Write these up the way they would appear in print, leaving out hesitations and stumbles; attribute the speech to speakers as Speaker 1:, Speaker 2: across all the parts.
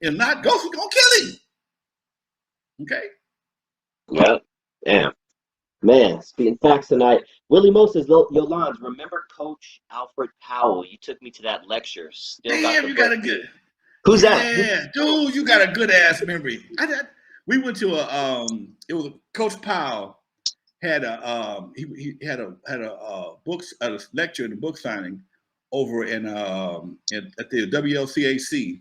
Speaker 1: If not, Ghost is gonna kill him. Okay.
Speaker 2: Yep. Damn. Man, speaking facts tonight. Willie Mo says, Yolande, remember Coach Alfred Powell? You took me to that lecture. Still got
Speaker 1: Damn,
Speaker 2: the
Speaker 1: you
Speaker 2: book.
Speaker 1: got a good.
Speaker 2: Who's that?
Speaker 1: Yeah, dude, you got a good ass memory. We went to it was Coach Powell had he had a books a lecture and a book signing over at the WLCAC,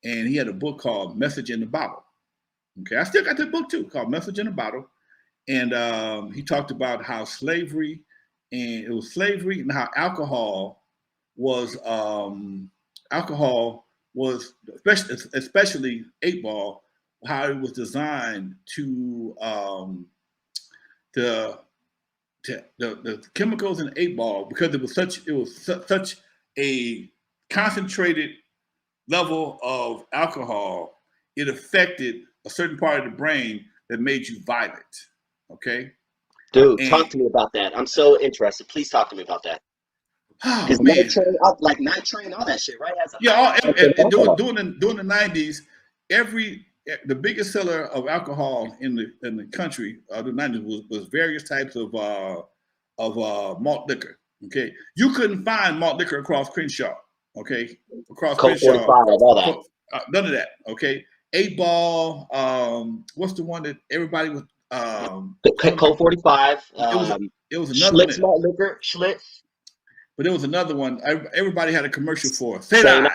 Speaker 1: and he had a book called Message in the Bottle. Okay, I still got that book too, called Message in the Bottle, and he talked about how slavery and how was alcohol was especially 8-ball, how it was designed to the chemicals in 8-ball, because it was such a concentrated level of alcohol, it affected a certain part of the brain that made you violent. Okay.
Speaker 2: Dude,
Speaker 1: And
Speaker 2: talk to me about that. I'm so interested. Please talk to me about that.
Speaker 1: oh
Speaker 2: Because
Speaker 1: man,
Speaker 2: night train, all that shit, right? Has a
Speaker 1: yeah,
Speaker 2: high content alcohol.
Speaker 1: during the '90s, the biggest seller of alcohol in the country the '90s was various types of malt liquor. Okay, you couldn't find malt liquor across Crenshaw. Okay, across
Speaker 2: Colt
Speaker 1: Crenshaw,
Speaker 2: 45, all that.
Speaker 1: none of that. Okay, 8-ball. What's the one that everybody was?
Speaker 2: Colt 45.
Speaker 1: It was another
Speaker 2: Schlitz
Speaker 1: one.
Speaker 2: malt liquor. Schlitz.
Speaker 1: But there was another one. Everybody had a commercial for St. Ives.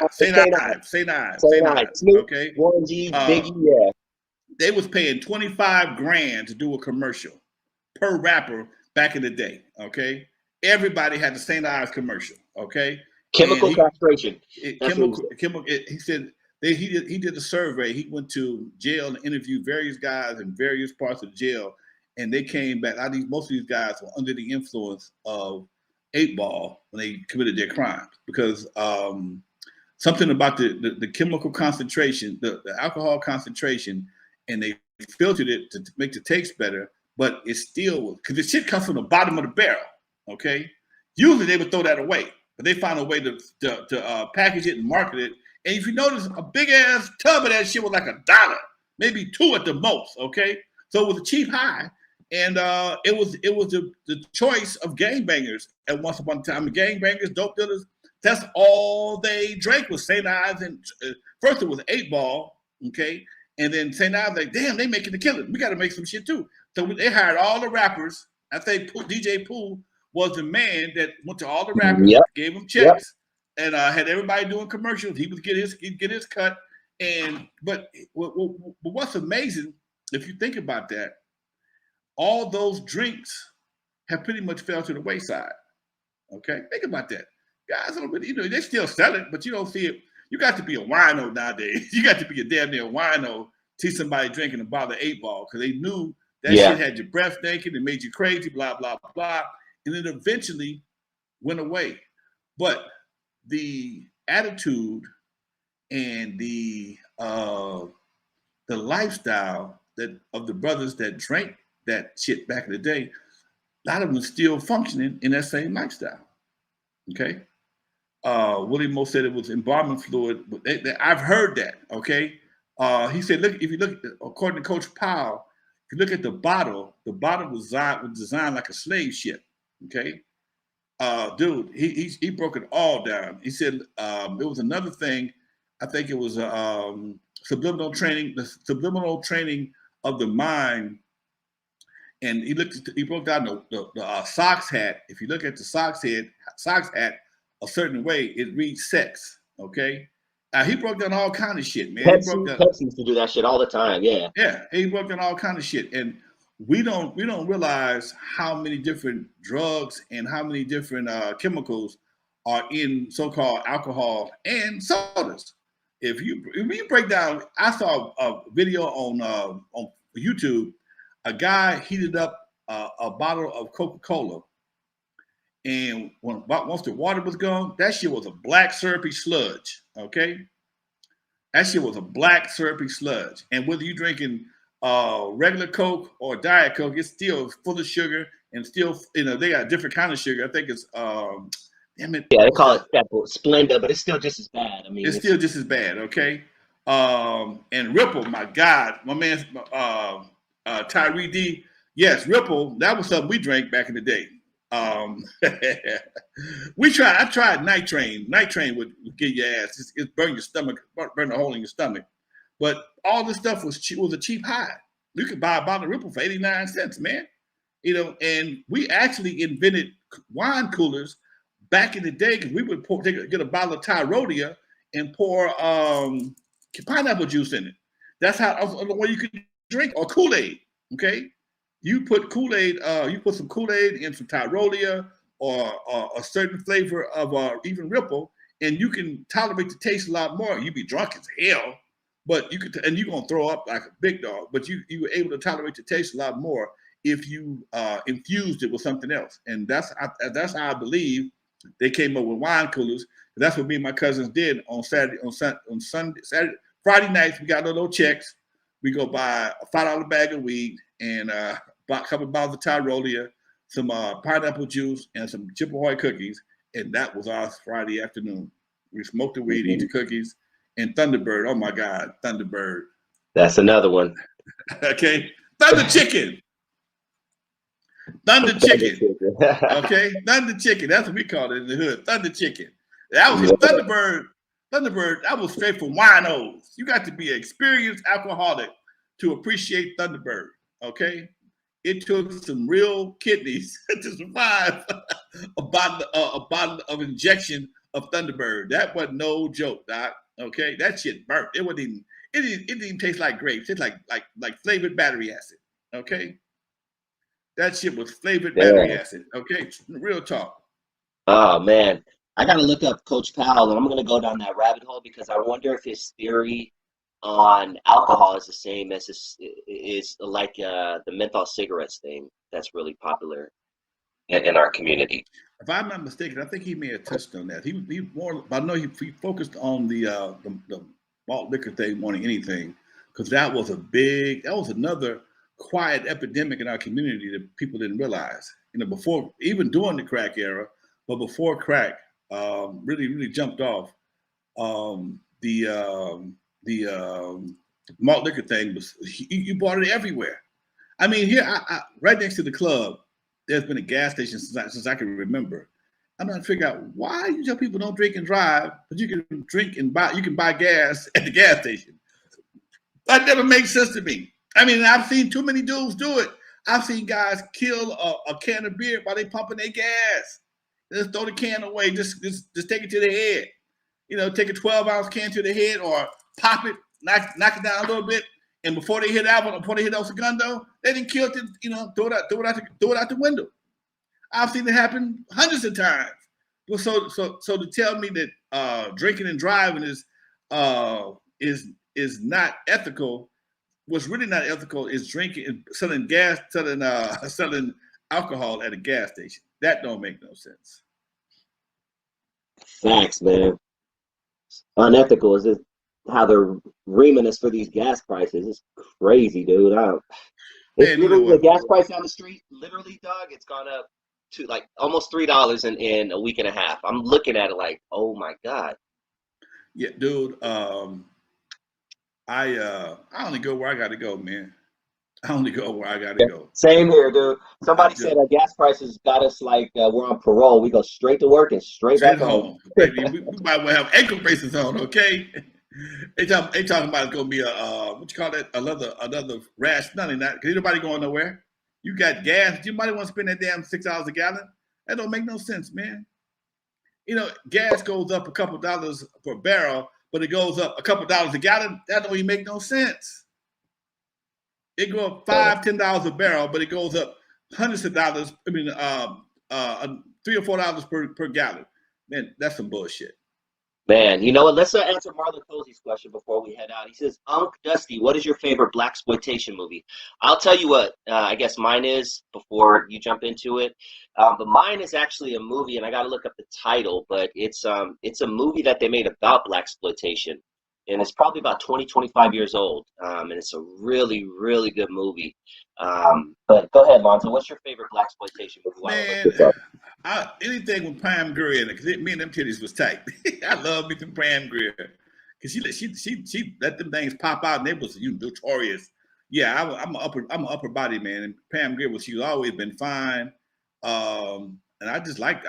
Speaker 2: Snoop,
Speaker 1: Okay,
Speaker 2: Warren G, Biggie, yeah.
Speaker 1: They was paying 25 grand to do a commercial per rapper back in the day. Okay, everybody had the St. Ives commercial. Okay,
Speaker 2: Chemical castration.
Speaker 1: He said he did a survey. He went to jail and interviewed various guys in various parts of the jail, and they came back. Most of these guys were under the influence of 8-ball when they committed their crimes, because somethsomething about the chemical concentration, the alcohol concentration, and they filtered it to make the taste better, but it still, because the shit comes from the bottom of the barrel. Okay, usually they would throw that away, but they found a way to package it and market it. And if you notice, a big ass tub of that shit was like $1, maybe $2 at the most. Okay, so it was a cheap high. And it was the choice of gangbangers at once upon a time. The gangbangers, dope dealers, that's all they drank was St. Ives. And first it was 8-ball, okay? And then St. Ives, like, damn, they making the killing. We got to make some shit too. So they hired all the rappers. I think DJ Pooh was the man that went to all the rappers, gave them checks, and had everybody doing commercials. He'd get his cut. But what's amazing, if you think about that, all those drinks have pretty much fell to the wayside. Okay, think about that. Guys don't really, they still sell it, but you don't see it. You got to be a wino nowadays. You got to be a damn near wino to see somebody drinking a bottle of 8-ball, because they knew that shit had your breath stinking, it made you crazy, blah, blah, blah. And it eventually went away. But the attitude and the lifestyle of the brothers that drank that shit back in the day, a lot of them are still functioning in that same lifestyle. Okay. Willie Mo said it was embalming fluid. I've heard that. Okay. He said, look, if you look, according to Coach Powell, if you look at the bottle was designed like a slave ship. Okay. Dude, he broke it all down. He said it was another thing. I think it was subliminal training of the mind. And he broke down the socks hat. If you look at the socks hat a certain way, it reads sex. Okay. He broke down all kind of shit, man.
Speaker 2: Pepsi used to do that shit all the time. Yeah.
Speaker 1: Yeah. He broke down all kind of shit. And we don't realize how many different drugs and how many different chemicals are in so-called alcohol and sodas. If you break down, I saw a video on YouTube. A guy heated up a bottle of Coca-Cola, and once the water was gone, that shit was a black syrupy sludge. Okay, that shit was a black syrupy sludge. And whether you're drinking regular Coke or Diet Coke, it's still full of sugar, and still, they got different kind of sugar. I think it's damn it.
Speaker 2: Yeah, they call it Splenda, but it's still just as bad. I mean,
Speaker 1: it's still just as bad. Okay. And Ripple, my God, my man, Tyree D. Yes, Ripple. That was something we drank back in the day. I tried Night Train. Night Train would get your ass. It burn your stomach, burn a hole in your stomach. But all this stuff was cheap, was a cheap high. You could buy a bottle of Ripple for 89 cents, man. And we actually invented wine coolers back in the day because we would get a bottle of Tyrolia and pour pineapple juice in it. That's how the way you could drink, or Kool-Aid. Okay, you put Kool-Aid, you put some Kool-Aid and some Tyrolia or a certain flavor of even Ripple, and you can tolerate the taste a lot more. You'd be drunk as hell, but you could, and you're gonna throw up like a big dog. But you were able to tolerate the taste a lot more if you infused it with something else. And that's how I believe they came up with wine coolers. That's what me and my cousins did on Saturday, on Sunday, Friday nights. We got little checks. We go buy a $5 bag of weed and buy a couple of bottles of Tyrolia, some pineapple juice, and some Chip Ahoy cookies. And that was our Friday afternoon. We smoked the weed, eat the cookies, and Thunderbird. Oh my God, Thunderbird.
Speaker 2: That's another one.
Speaker 1: Okay, Thunder Chicken. Thunder Chicken. Okay, Thunder Chicken. That's what we call it in the hood. Thunder Chicken. That was Thunderbird. Thunderbird, that was straight from winos. You got to be an experienced alcoholic to appreciate Thunderbird. Okay, it took some real kidneys to survive a bottle of injection of Thunderbird. That wasn't no joke, Doc. Okay, that shit burnt. It wasn't even. It didn't even taste like grapes. It tastes like flavored battery acid. Okay. That shit was flavored battery acid. Okay, real talk.
Speaker 2: Oh man, I gotta look up Coach Powell, and I'm gonna go down that rabbit hole because I wonder if his theory on alcohol is the same as is like the menthol cigarettes thing that's really popular in our community.
Speaker 1: If I'm not mistaken, I think he may have touched on that. He more. I know he focused on the malt liquor thing more than anything, because that was another quiet epidemic in our community that people didn't realize. Before, even during the crack era, but before crack really jumped off, the malt liquor thing was, you bought it everywhere. I mean, here, right next to the club, there's been a gas station since I can remember. I'm trying to figure out why you tell people don't drink and drive, but you can drink and you can buy gas at the gas station. That never makes sense to me. I mean, I've seen too many dudes do it. I've seen guys kill a can of beer while they pumping their gas. Just throw the can away. Just take it to the head. Take a 12-ounce can to the head, or pop it, knock it down a little bit, and before they hit El Segundo, they didn't kill it. Throw it out the window. I've seen it happen hundreds of times. So to tell me that drinking and driving is not ethical. What's really not ethical is drinking and selling alcohol at a gas station. That don't make no sense.
Speaker 2: Facts, man. Unethical is just how they're reaming us for these gas prices. It's crazy, dude. It's literally the gas price down the street. Literally, dog, it's gone up to like almost $3 in a week and a half. I'm looking at it like, oh my God.
Speaker 1: Yeah, dude. I only go where I gotta go, man. I only go where I gotta go.
Speaker 2: Same here, dude. Somebody said gas prices got us like we're on parole. We go straight to work and straight back home.
Speaker 1: Baby, we might well have ankle braces on, okay? They talking about it's gonna be what you call that? Another rash. None of that. Cause ain't nobody going nowhere. You got gas. You might want to spend that damn $6 a gallon. That don't make no sense, man. Gas goes up a couple dollars per barrel, but it goes up a couple dollars a gallon. That don't even make no sense. It goes up $5, $10 a barrel, but it goes up hundreds of dollars. I mean, $3 or $4 per gallon. Man, that's some bullshit.
Speaker 2: Man, you know what? Let's answer Marlon Cozy's question before we head out. He says, Unc Dusty, what is your favorite blaxploitation movie? I'll tell you what, I guess mine is before you jump into it. But mine is actually a movie, and I got to look up the title, but it's a movie that they made about blaxploitation. And it's probably about 20, 25 years old. And it's a really, really good movie. But go ahead, Lonzo. What's your favorite blaxploitation movie?
Speaker 1: Man, anything with Pam Grier in it, because me and them titties was tight. I love me some Pam Grier. because she let them things pop out, and they was notorious. Yeah, I'm an upper body man, and Pam Grier she's always been fine. And I just liked,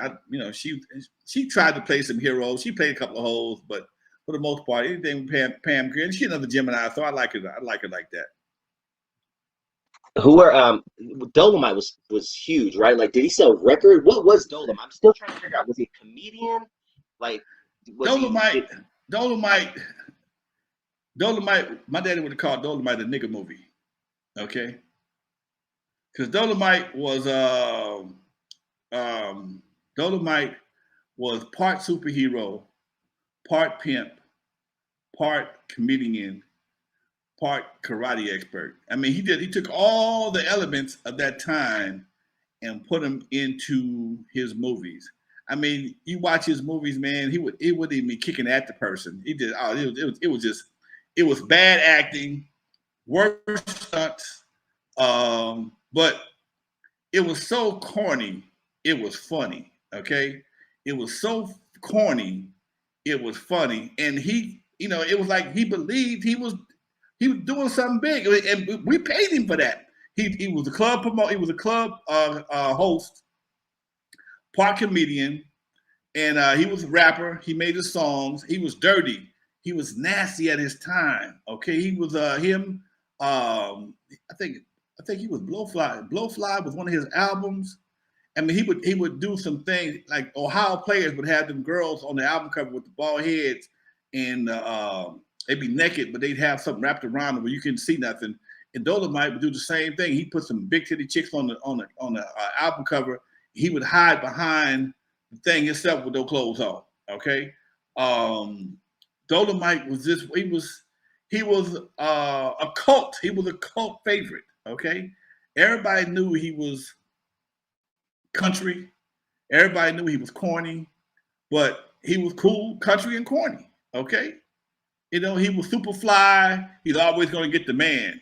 Speaker 1: she tried to play some heroes. She played a couple of hoes, but for the most part, anything with Pam Grier, and she's another Gemini, so I like it. I like it like that.
Speaker 2: Who are Dolomite was huge, right? Like, did he sell record? What was Dolomite? I'm still trying to figure out. Was he a comedian? Like, was
Speaker 1: Dolomite. My daddy would have called Dolomite a nigga movie, okay? Because Dolomite was Dolomite was part superhero, part pimp, part comedian, part karate expert. I mean, he took all the elements of that time and put them into his movies. I mean, you watch his movies, man. He wouldn't even be kicking at the person. He did. Oh, it was bad acting, worse stunts, but it was so corny. It was funny. Okay, it was so corny. It was funny, and it was like he believed he was doing something big, and we paid him for that. He was a club promoter. He was a club host, part comedian, and he was a rapper. He made the songs. He was dirty. He was nasty at his time. Okay, he was him. I think he was Blowfly. Blowfly was one of his albums. I mean, he would do some things like Ohio Players would have them girls on the album cover with the bald heads, and they'd be naked, but they'd have something wrapped around them where you couldn't see nothing. And Dolomite would do the same thing. He'd put some big titty chicks on the album cover. He would hide behind the thing himself with no clothes on. Okay, Dolomite was this. He was a cult. He was a cult favorite. Okay, everybody knew he was country. Everybody knew he was corny, but he was cool, country, and corny. Okay, he was super fly. He's always going to get the man.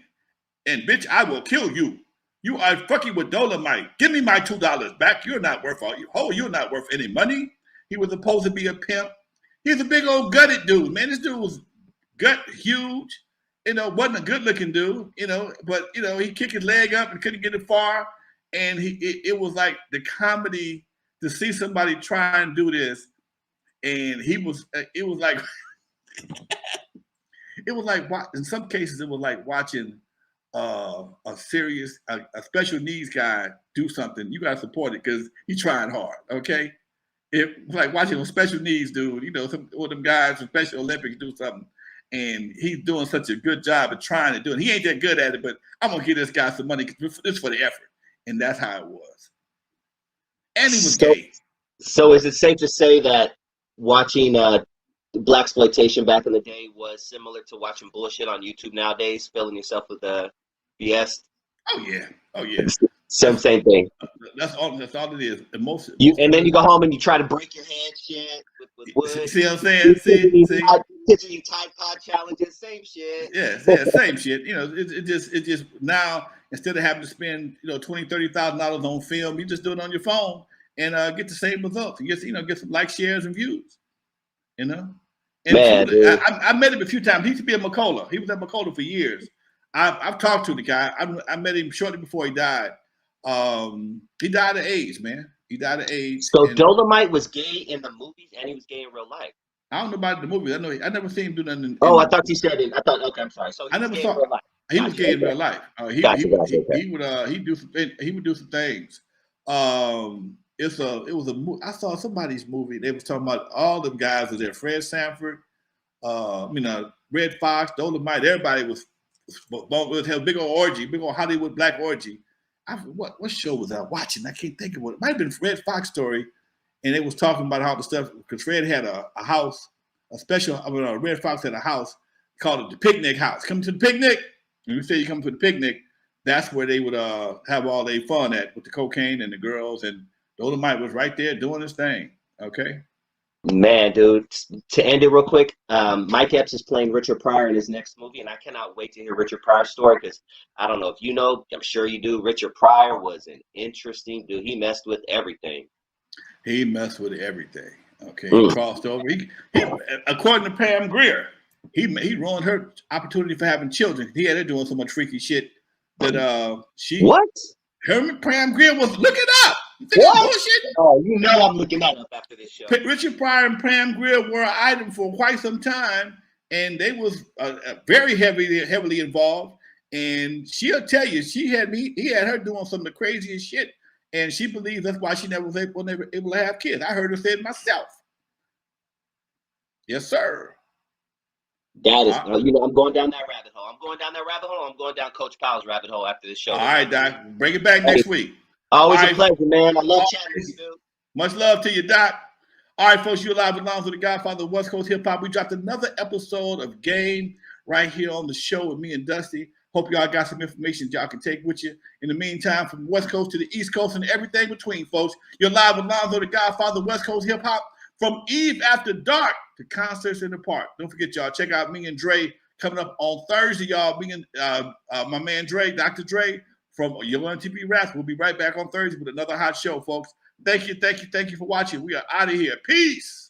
Speaker 1: And bitch, I will kill you. You are fucking with Dolomite. Give me my $2 back. You're not worth all you. Oh, you're not worth any money. He was supposed to be a pimp. He's a big old gutted dude, man. This dude was gut huge. Wasn't a good looking dude. But he kicked his leg up and couldn't get it far. And it was like the comedy to see somebody try and do this. And it was like, in some cases, it was like watching a special needs guy do something. You got to support it because he's trying hard, okay? It was like watching a special needs dude, some of them guys from Special Olympics do something, and he's doing such a good job of trying to do it. He ain't that good at it, but I'm going to give this guy some money just for the effort. And that's how it was. And he was gay.
Speaker 2: So is it safe to say that watching blaxploitation back in the day was similar to watching bullshit on YouTube nowadays, filling yourself with BS?
Speaker 1: Oh yeah.
Speaker 2: Same thing.
Speaker 1: That's all it is.
Speaker 2: And then you go home and you try to break your hand shit with wood.
Speaker 1: See what I'm saying? See?
Speaker 2: Picture you Tide Pod challenges, same shit.
Speaker 1: Yeah, same shit. It just now instead of having to spend $20,000-$30,000 on film, you just do it on your phone and get the same results. You get some likes, shares, and views. And
Speaker 2: man,
Speaker 1: I met him a few times. He used to be at Michel'le. He was at Michel'le for years. I've talked to the guy. I met him shortly before he died. He died of AIDS, man. He died of AIDS.
Speaker 2: So Dolomite was gay in the movies, and he was gay in real life.
Speaker 1: I don't know about the movies. I never seen him do nothing.
Speaker 2: I thought you said it. Okay, I'm sorry. So
Speaker 1: I never saw. He was gay in real life. He would do some things. I saw somebody's movie. They was talking about all them guys was there. Fred Sanford, Red Fox, Dolomite. Everybody was had a big old orgy, big old Hollywood black orgy. What show was I watching? I can't think of what. It might have been Red Fox story, and they was talking about how the stuff because Fred had a house, Red Fox had a house called it the Picnic House. Come to the picnic. When you say you come to the picnic, that's where they would have all their fun at with the cocaine and the girls, and Dolomite was right there doing his thing. Okay.
Speaker 2: Man, dude, to end it real quick, Mike Epps is playing Richard Pryor in his next movie, and I cannot wait to hear Richard Pryor's story because I don't know if you know, I'm sure you do. Richard Pryor was an interesting dude. He messed with everything.
Speaker 1: He messed with everything. Okay, he crossed over. He, according to Pam Grier, he ruined her opportunity for having children. He had her doing so much freaky shit that
Speaker 2: What?
Speaker 1: Herman Pram Grier was looking up. You think
Speaker 2: What?
Speaker 1: it's bullshit?
Speaker 2: Oh, you know I'm looking that up after this show.
Speaker 1: Richard Pryor and Pram Grier were an item for quite some time, and they was very heavily involved. And she'll tell you, he had her doing some of the craziest shit, and she believes that's why she never was able to have kids. I heard her say it myself. Yes, sir.
Speaker 2: That is, I'm going down that rabbit hole. I'm going down Coach Powell's rabbit hole after this show.
Speaker 1: All right, Doc. Bring it back next week.
Speaker 2: Always a pleasure, man. I love chatting with you, dude.
Speaker 1: Much love to you, Doc. All right, folks, you're live with Lonzo, the Godfather of West Coast Hip Hop. We dropped another episode of Game right here on the show with me and Dusty. Hope y'all got some information y'all can take with you. In the meantime, from the West Coast to the East Coast and everything between, folks, you're live with Lonzo, the Godfather of West Coast Hip Hop. From Eve After Dark to Concerts in the Park. Don't forget, y'all, check out me and Dre coming up on Thursday, y'all. Me and my man Dre, Dr. Dre from Your TV Raps. We'll be right back on Thursday with another hot show, folks. Thank you for watching. We are out of here. Peace.